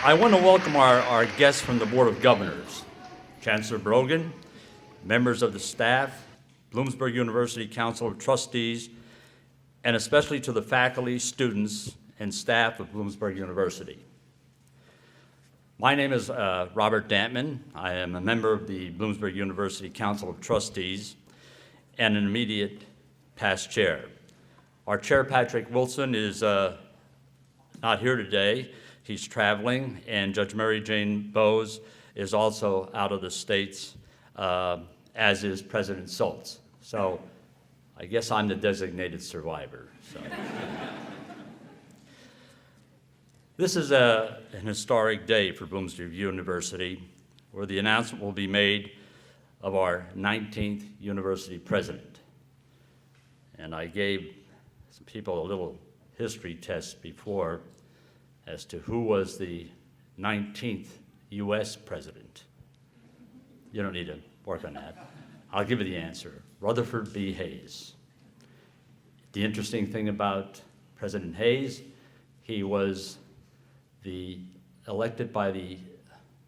I want to welcome our guests from the Board of Governors, Chancellor Brogan, members of the staff, Bloomsburg University Council of Trustees, and especially to the faculty, students, and staff of Bloomsburg University. My name is Robert Damon. I am a member of the Bloomsburg University Council of Trustees and an immediate past chair. Our chair, Patrick Wilson, is not here today. He's traveling, and Judge Mary Jane Bowes is also out of the States, as is President Schultz. So I guess I'm the designated survivor. So. This is an historic day for Bloomsburg University, where the announcement will be made of our 19th university president. And I gave some people a little history test before as to who was the 19th U.S. president. You don't need to work on that. I'll give you the answer. Rutherford B. Hayes. The interesting thing about President Hayes, he was elected by the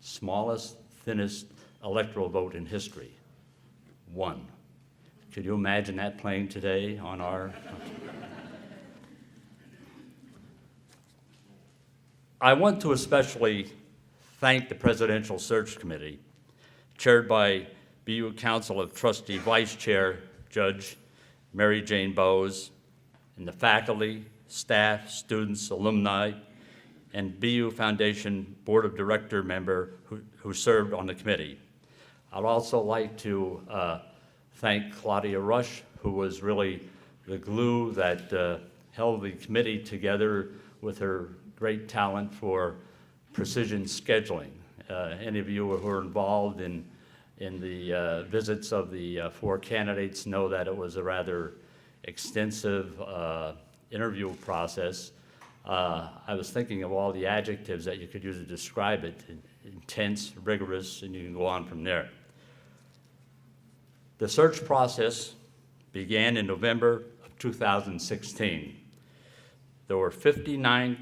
smallest, thinnest electoral vote in history. 1. Could you imagine that playing today on our... I want to especially thank the Presidential Search Committee, chaired by BU Council of Trustee Vice Chair Judge Mary Jane Bowes, and the faculty, staff, students, alumni, and BU Foundation Board of Director member who served on the committee. I'd also like to thank Claudia Rush, who was really the glue that held the committee together with her great talent for precision scheduling. Any of you who are involved in the visits of the 4 candidates know that it was a rather extensive interview process. I was thinking of all the adjectives that you could use to describe it: intense, rigorous, and you can go on from there. The search process began in November of 2016. There were 59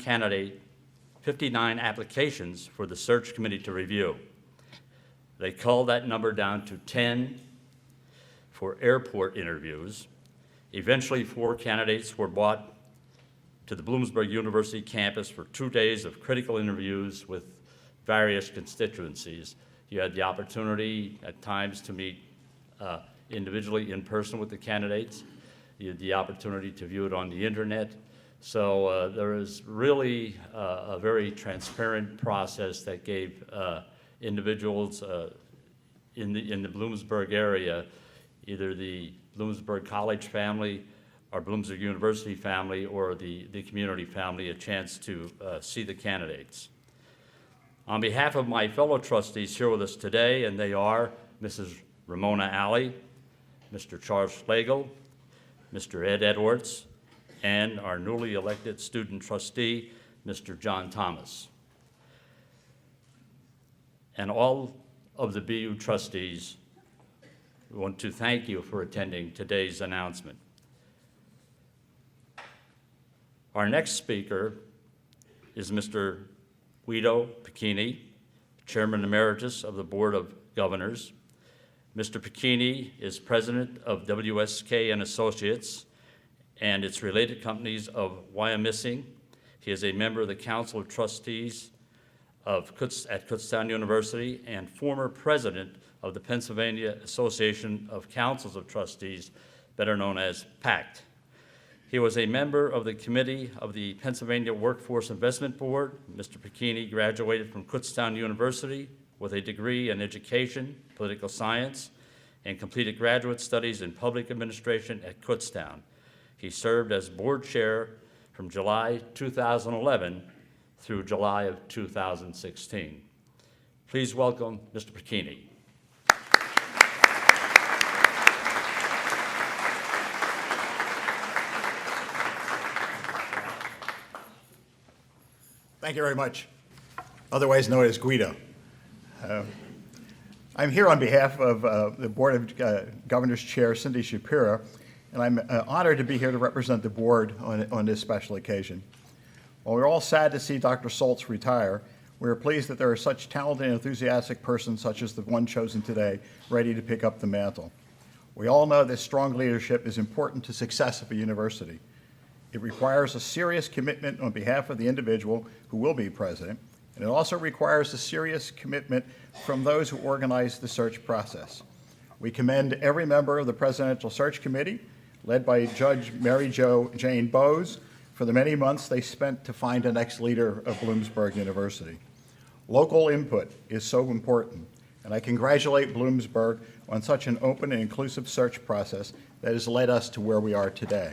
applications for the search committee to review. They culled that number down to 10 for airport interviews. Eventually, 4 candidates were brought to the Bloomsburg University campus for 2 days of critical interviews with various constituencies. You had the opportunity at times to meet individually in person with the candidates. You had the opportunity to view it on the internet. So there is really a very transparent process that gave individuals in the Bloomsburg area, either the Bloomsburg College family or Bloomsburg University family or the community family, a chance to see the candidates. On behalf of my fellow trustees here with us today, and they are Mrs. Ramona Alley, Mr. Charles Schlegel, Mr. Ed Edwards, and our newly elected student trustee, Mr. John Thomas. And all of the BU trustees, we want to thank you for attending today's announcement. Our next speaker is Mr. Guido Picchini, Chairman Emeritus of the Board of Governors. Mr. Picchini is president of WSK and Associates and its related companies of Wyomissing. He is a member of the Council of Trustees at Kutztown University and former president of the Pennsylvania Association of Councils of Trustees, better known as PACT. He was a member of the committee of the Pennsylvania Workforce Investment Board. Mr. Picchini graduated from Kutztown University with a degree in education, political science, and completed graduate studies in public administration at Kutztown. He served as board chair from July 2011 through July of 2016. Please welcome Mr. Picchini. Thank you very much, otherwise known as Guido. I'm here on behalf of the Board of Governors Chair, Cindy Shapiro, and I'm honored to be here to represent the board on this special occasion. While we're all sad to see Dr. Schultz retire, We are pleased that there are such talented and enthusiastic persons such as the one chosen today, ready to pick up the mantle. We all know that strong leadership is important to success of a university. It requires a serious commitment on behalf of the individual who will be president, and it also requires a serious commitment from those who organize the search process. We commend every member of the Presidential Search Committee, led by Judge Mary Jo Jane Bowes, for the many months they spent to find the next leader of Bloomsburg University. Local input is so important, and I congratulate Bloomsburg on such an open and inclusive search process that has led us to where we are today.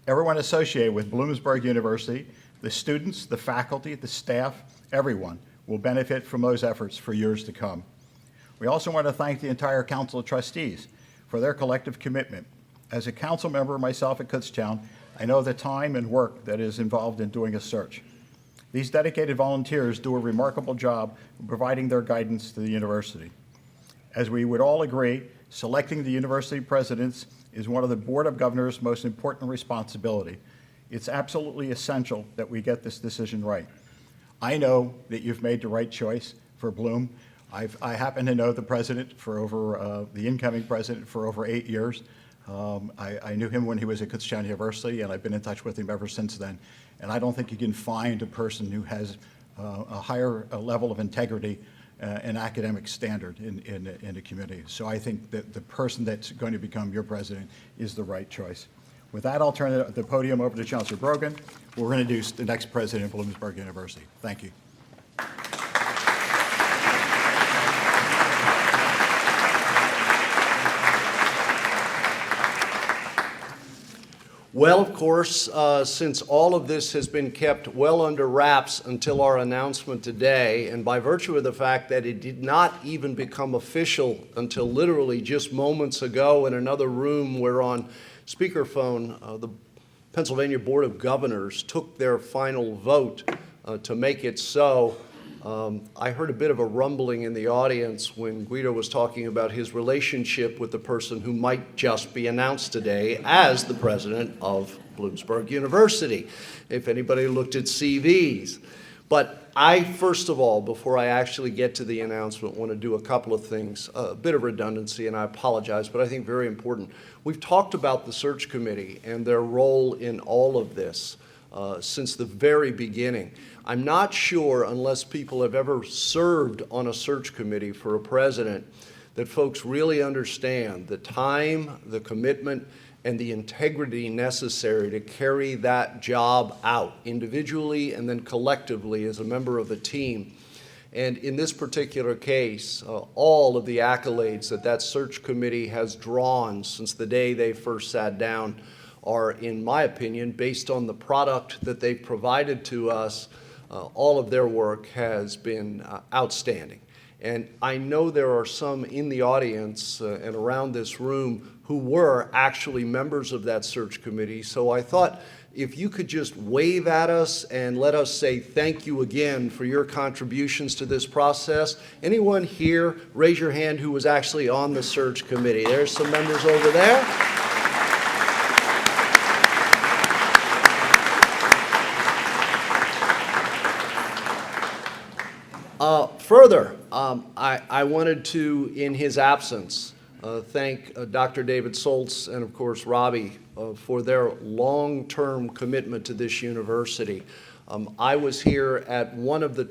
Everyone associated with Bloomsburg University, the students, the faculty, the staff, everyone will benefit from those efforts for years to come. We also want to thank the entire Council of Trustees for their collective commitment. As a council member myself at Kutztown, I know the time and work that is involved in doing a search. These dedicated volunteers do a remarkable job of providing their guidance to the university. As we would all agree, selecting the university presidents is one of the Board of Governors' most important responsibility. It's absolutely essential that we get this decision right. I know that you've made the right choice for Bloom. I happen to know the president for the incoming president for over 8 years. I knew him when he was at Kutztown University, and I've been in touch with him ever since then. And I don't think you can find a person who has a higher level of integrity and academic standard in the community. So I think that the person that's going to become your president is the right choice. With that, I'll turn the podium over to Chancellor Brogan, who will introduce the next president of Bloomsburg University. Thank you. Well, of course, since all of this has been kept well under wraps until our announcement today, and by virtue of the fact that it did not even become official until literally just moments ago in another room where on speakerphone the Pennsylvania Board of Governors took their final vote to make it so, I heard a bit of a rumbling in the audience when Guido was talking about his relationship with the person who might just be announced today as the president of Bloomsburg University, if anybody looked at CVs. But I, first of all, before I actually get to the announcement, want to do a couple of things, a bit of redundancy, and I apologize, but I think very important. We've talked about the search committee and their role in all of this since the very beginning. I'm not sure, unless people have ever served on a search committee for a president, that folks really understand the time, the commitment, and the integrity necessary to carry that job out individually and then collectively as a member of a team. And in this particular case, all of the accolades that search committee has drawn since the day they first sat down are, in my opinion, based on the product that they've provided to us. All of their work has been outstanding. And I know there are some in the audience and around this room who were actually members of that search committee. So I thought if you could just wave at us and let us say thank you again for your contributions to this process. Anyone here, raise your hand, who was actually on the search committee. There's some members over there. Further, I wanted to, in his absence, thank Dr. David Soltz and, of course, Robbie for their long-term commitment to this university. I was here at one of the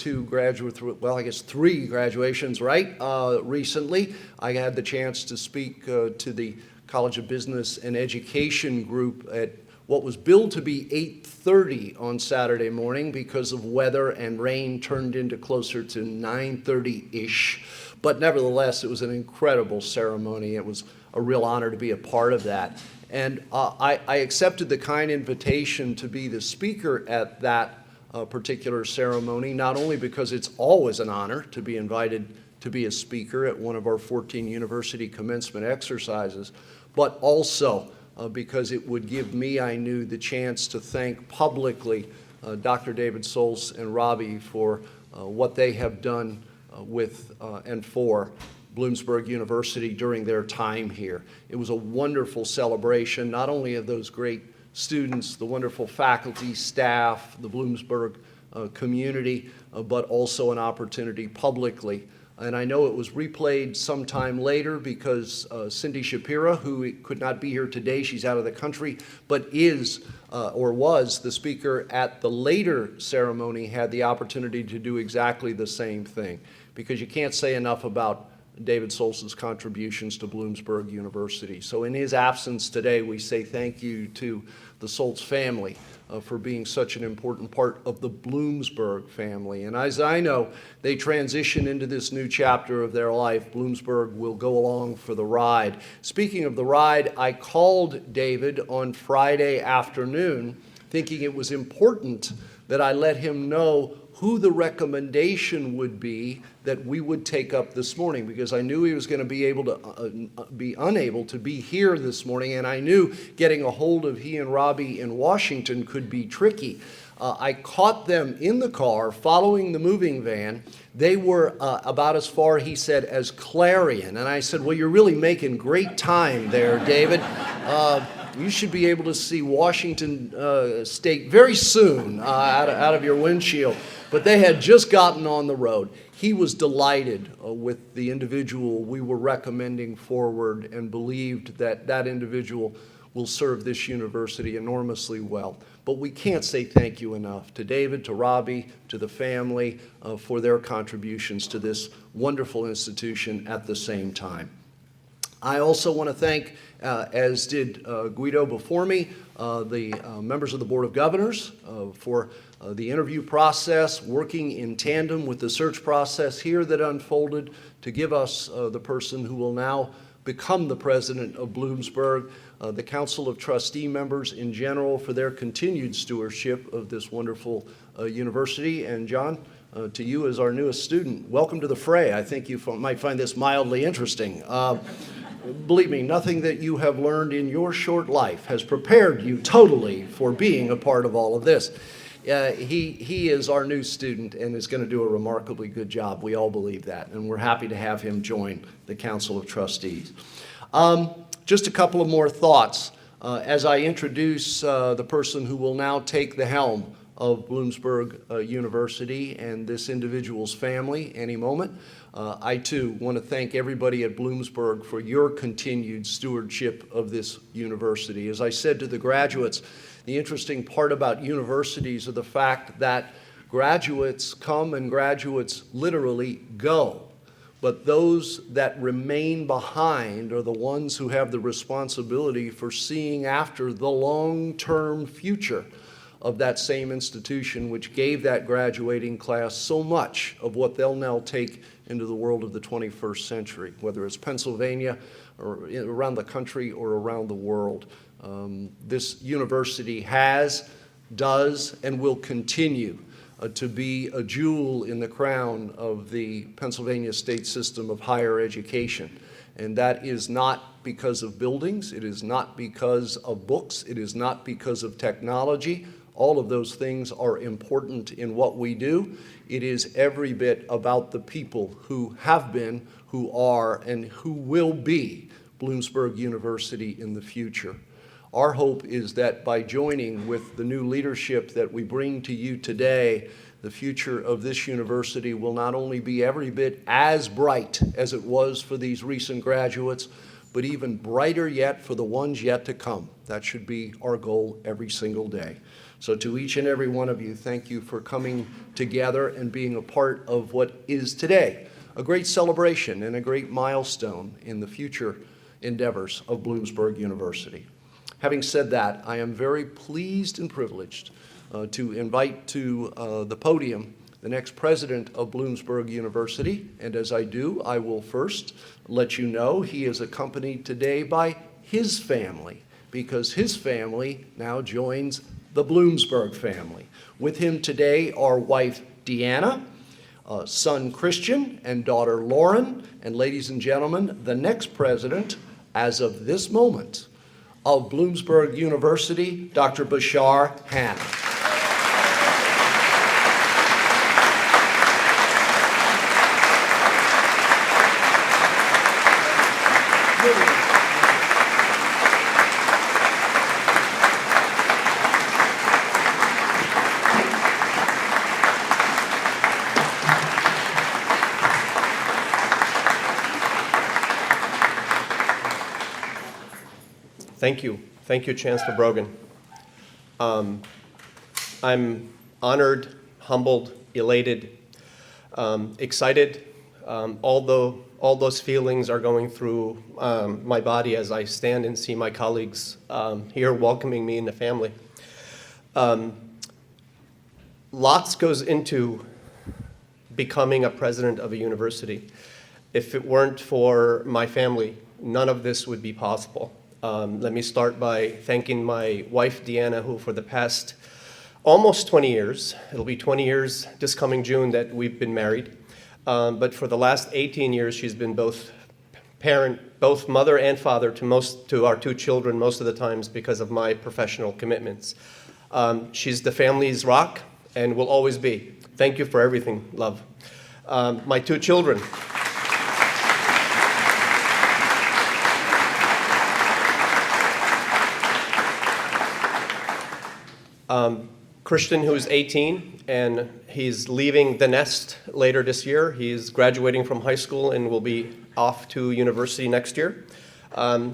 three graduations, right, recently. I had the chance to speak to the College of Business and Education group at what was billed to be 8:30 on Saturday morning because of weather and rain turned into closer to 9:30-ish. But nevertheless, it was an incredible ceremony. It was a real honor to be a part of that. And I accepted the kind invitation to be the speaker at that particular ceremony, not only because it's always an honor to be invited to be a speaker at one of our 14 university commencement exercises, but also because it would give me, I knew, the chance to thank publicly Dr. David Soltz and Robbie for what they have done with and for Bloomsburg University during their time here. It was a wonderful celebration, not only of those great students, the wonderful faculty, staff, the Bloomsburg community, but also an opportunity publicly. And I know it was replayed sometime later because Cindy Shapiro, who could not be here today, she's out of the country, but is or was the speaker at the later ceremony, had the opportunity to do exactly the same thing. Because you can't say enough about David Solz's contributions to Bloomsburg University. So in his absence today, we say thank you to the Solz family for being such an important part of the Bloomsburg family. And as I know, they transition into this new chapter of their life. Bloomsburg will go along for the ride. Speaking of the ride, I called David on Friday afternoon, thinking it was important that I let him know who the recommendation would be that we would take up this morning, because I knew he was going to be able to be unable to be here this morning, and I knew getting a hold of he and Robbie in Washington could be tricky. I caught them in the car following the moving van. They were about as far, he said, as Clarion. And I said, well, you're really making great time there, David. You should be able to see Washington State very soon out of your windshield. But they had just gotten on the road. He was delighted with the individual we were recommending forward and believed that that individual will serve this university enormously well. But we can't say thank you enough to David, to Robbie, to the family for their contributions to this wonderful institution at the same time. I also want to thank, as did Guido before me, the members of the Board of Governors for the interview process, working in tandem with the search process here that unfolded to give us the person who will now become the president of Bloomsburg, the Council of Trustee members in general for their continued stewardship of this wonderful university. And John, to you as our newest student, welcome to the fray. I think you might find this mildly interesting. Believe me, nothing that you have learned in your short life has prepared you totally for being a part of all of this. He is our new student and is going to do a remarkably good job. We all believe that, and we're happy to have him join the Council of Trustees. Just a couple of more thoughts as I introduce the person who will now take the helm of Bloomsburg University and this individual's family any moment. I too want to thank everybody at Bloomsburg for your continued stewardship of this university. As I said to the graduates, the interesting part about universities is the fact that graduates come and graduates literally go. But those that remain behind are the ones who have the responsibility for seeing after the long-term future of that same institution, which gave that graduating class so much of what they'll now take into the world of the 21st century, whether it's Pennsylvania or around the country or around the world. This university has, does, and will continue to be a jewel in the crown of the Pennsylvania state system of higher education. And that is not because of buildings, it is not because of books, it is not because of technology. All of those things are important in what we do. It is every bit about the people who have been, who are, and who will be Bloomsburg University in the future. Our hope is that by joining with the new leadership that we bring to you today, the future of this university will not only be every bit as bright as it was for these recent graduates, but even brighter yet for the ones yet to come. That should be our goal every single day. So to each and every one of you, thank you for coming together and being a part of what is today a great celebration and a great milestone in the future endeavors of Bloomsburg University. Having said that, I am very pleased and privileged to invite to the podium the next president of Bloomsburg University. And as I do, I will first let you know he is accompanied today by his family, because his family now joins the Bloomsburg family. With him today are wife Deanna, son Christian, and daughter Lauren. And ladies and gentlemen, the next president, as of this moment, of Bloomsburg University, Dr. Bashar Hanna. Thank you. Thank you, Chancellor Brogan. I'm honored, humbled, elated, excited. All those feelings are going through my body as I stand and see my colleagues here welcoming me in the family. Lots goes into becoming a president of a university. If it weren't for my family, none of this would be possible. Let me start by thanking my wife, Deanna, who for the past almost 20 years, it'll be 20 years this coming June that we've been married, but for the last 18 years, she's been both mother and father to our two children most of the times because of my professional commitments. She's the family's rock and will always be. Thank you for everything, love. My two children. Christian, who's 18, and he's leaving the nest later this year. He's graduating from high school and will be off to university next year.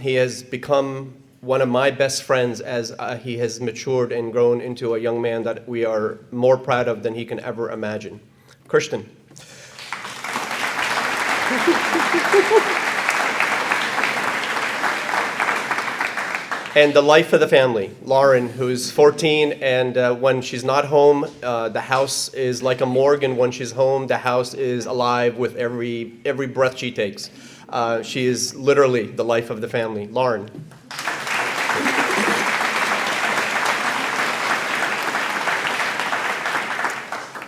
He has become one of my best friends as he has matured and grown into a young man that we are more proud of than he can ever imagine. Christian. And the life of the family, Lauren, who's 14, and when she's not home, the house is like a morgue, and when she's home, the house is alive with every breath she takes. She is literally the life of the family. Lauren.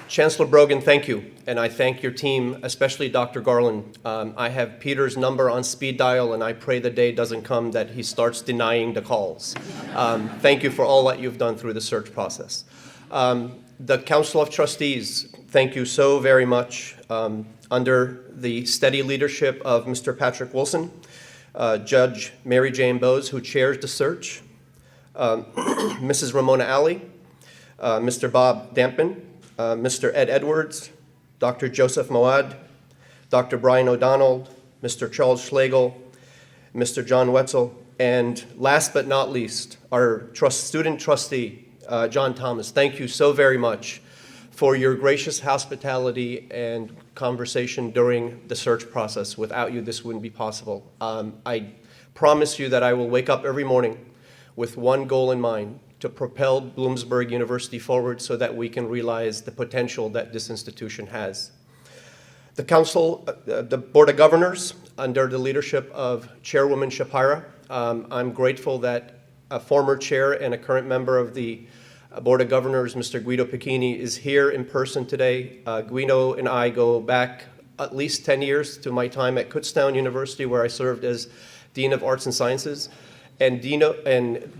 Chancellor Brogan, thank you, and I thank your team, especially Dr. Garland. I have Peter's number on speed dial, and I pray the day doesn't come that he starts denying the calls. Thank you for all that you've done through the search process. The Council of Trustees, thank you so very much. Under the steady leadership of Mr. Patrick Wilson, Judge Mary Jane Bowes, who chairs the search, Mrs. Ramona Alley, Mr. Bob Damon, Mr. Ed Edwards, Dr. Joseph Moad, Dr. Brian O'Donnell, Mr. Charles Schlegel, Mr. John Wetzel, and last but not least, our student trustee, John Thomas. Thank you so very much for your gracious hospitality and conversation during the search process. Without you, this wouldn't be possible. I promise you that I will wake up every morning with one goal in mind: to propel Bloomsburg University forward so that we can realize the potential that this institution has. The Council, the Board of Governors, under the leadership of Chairwoman Shapiro, I'm grateful that a former chair and a current member of the Board of Governors, Mr. Guido Picchini, is here in person today. Guido and I go back at least 10 years to my time at Kutztown University, where I served as Dean of Arts and Sciences. And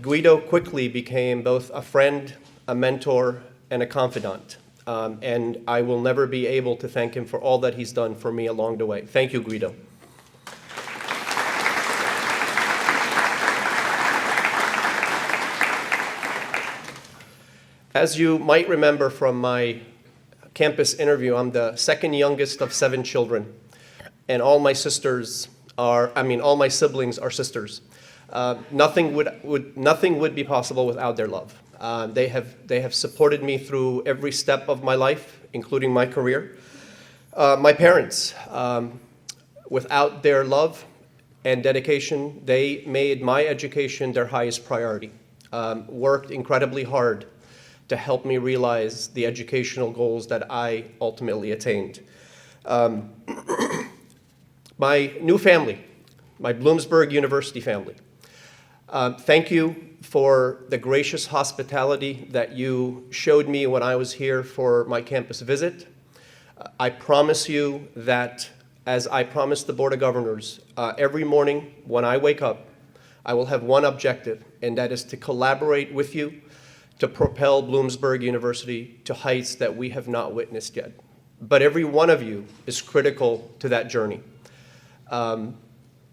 Guido quickly became both a friend, a mentor, and a confidant. And I will never be able to thank him for all that he's done for me along the way. Thank you, Guido. As you might remember from my campus interview, I'm the second youngest of 7 children. And all my siblings are sisters. Nothing would be possible without their love. They have supported me through every step of my life, including my career. My parents, without their love and dedication, they made my education their highest priority. Worked incredibly hard to help me realize the educational goals that I ultimately attained. My new family, my Bloomsburg University family. Thank you for the gracious hospitality that you showed me when I was here for my campus visit. I promise you that, as I promised the Board of Governors, every morning when I wake up, I will have one objective, and that is to collaborate with you to propel Bloomsburg University to heights that we have not witnessed yet. But every one of you is critical to that journey.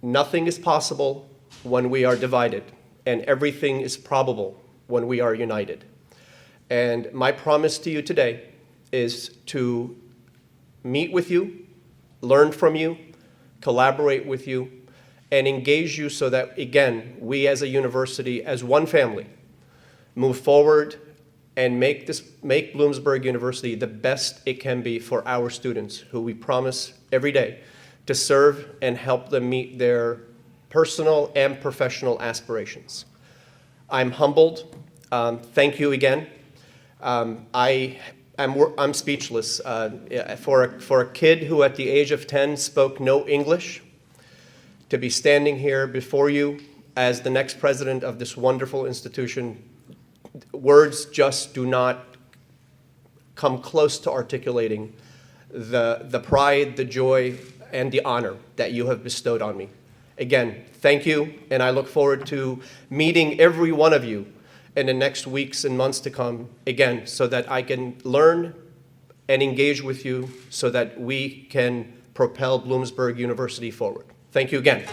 Nothing is possible when we are divided, and everything is probable when we are united. And my promise to you today is to meet with you, learn from you, collaborate with you, and engage you so that, again, we as a university, as one family, move forward and make Bloomsburg University the best it can be for our students, who we promise every day to serve and help them meet their personal and professional aspirations. I'm humbled. Thank you again. I'm speechless. For a kid who at the age of 10 spoke no English, to be standing here before you as the next president of this wonderful institution, words just do not come close to articulating the pride, the joy, and the honor that you have bestowed on me. Again, thank you, and I look forward to meeting every one of you in the next weeks and months to come, again, so that I can learn and engage with you so that we can propel Bloomsburg University forward. Thank you again.